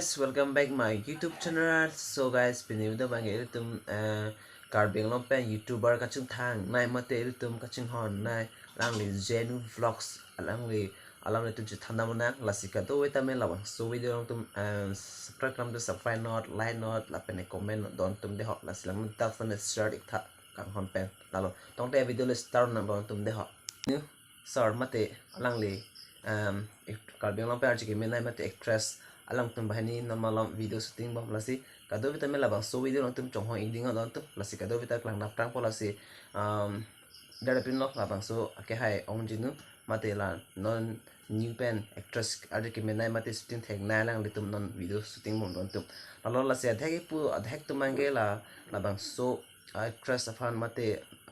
guys, welcome back my YouTube channel. So guys, pinivida bang tum karbing long pen YouTuber kachung thang nai mate tum kachung hon nai langli GENU VLOGS alang li tum chithanda mona lasika to weta me lawang so video long tum subscribe kam to subscribe not like not la pen comment don tum de hot lasilang ta fan start ik tha kang hon pen lalo tong te video le start na don tum de hot new sir mate langli karbing long pen archiki me nai mate actress alang tum bahani namalam video shooting bom lasi kado vita me labang so video long tum chonghong inding on tum lasi kado vita klang nap tang polasi dara pin lok labang so ake hai ong jinu mate la non new pen actress ade ki menai mate shooting thek na lang litum non video shooting bom don tum lalo lasi adhek pu adhek tum mange la labang so actress afan mate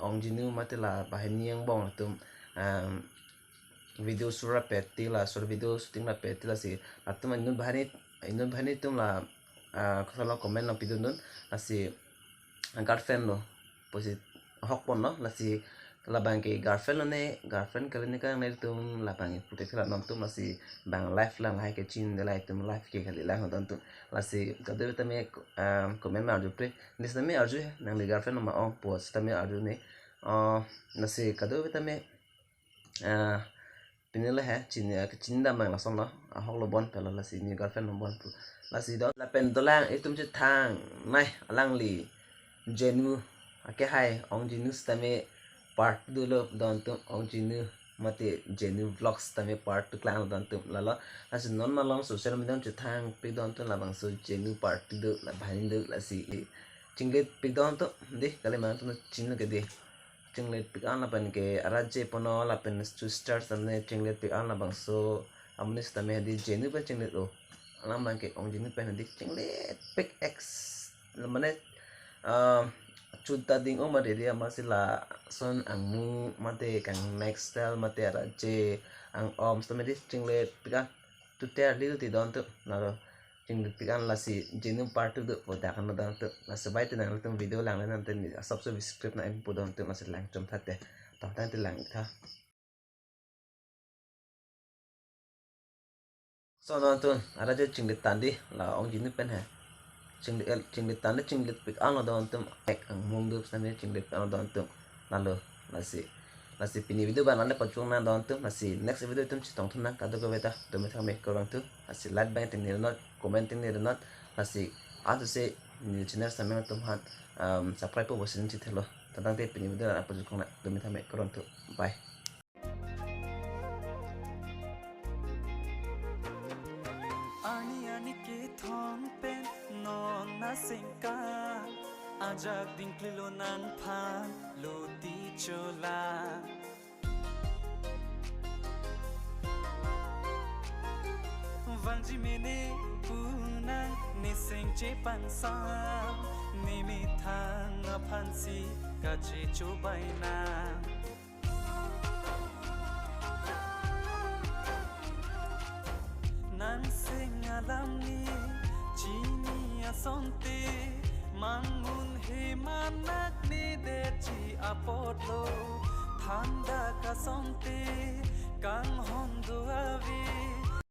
ong jinu mate la bahani yang bong tum video sura peti la sur video shooting la peti la si atum inun bahani tum la kalau comment la pidun nun la si girlfriend lo posi hok pon no la si la bangke girlfriend kali ni kan tum la bang protect la nom tum la si bang life lang hai ke chin de la tum life ke kali lang don tum la si kado tame comment ma arju pre nis tame arju nang li girlfriend ma on post tame arju ne la si kado tame pinila ha chinda mang la son la hok lo bon pela la si ni girlfriend lo bon pu la si do la pen to lang itum che thang nai alang li GENU ake hai ong GENU stame part 2 lo don tum ong GENU mate GENU vlogs tame part 2 klang don tum la la si non ma long social media che thang pe don tum la bang so GENU part 2 la bhain de la si chinglet pe don to de kale ma tum chin ke de chinglet pick an la pen ke araje pono la pen to start samne chinglet pick an la bang so amne stame di GENU pen chinglet lo alam bang ke ong GENU pen di chinglet pick x mane chuta ding o ma de dia masila son angmu mate kang next style mate araje ang om stame di chinglet pick an to ter di ti don to na chinglet pick an la si GENU part 2 do da kan don to la sabai te nang tum video lang nan ten subscribe script na em pu don to la se lang chom thate tong tan te lang tha so don to araje chinglet tandi la ong GENU pen ha chinglet tandi chinglet pick an don tum ek ang mum du stame chinglet an don tum la si pini video ban la pachung na don tum la si next video tum chi tong thun na ka do ko beta do me thang me ko rang tu la si like bang ting ni not commenting ni not la si atu se ni channel sa me tum han subscribe po bosin chi thelo tadang te pini video la pachung na do me thang me ko rang tu bye ani ke thong pen non na sengka ajak ding klilo nan phan lo ti chola vanji mene punang ni seng che pan sa ni mi thang a phan si ka che cho bai na nan seng alam ni chini asonte mangun he manak ni de chi apotlo thanda ka sonte kang hon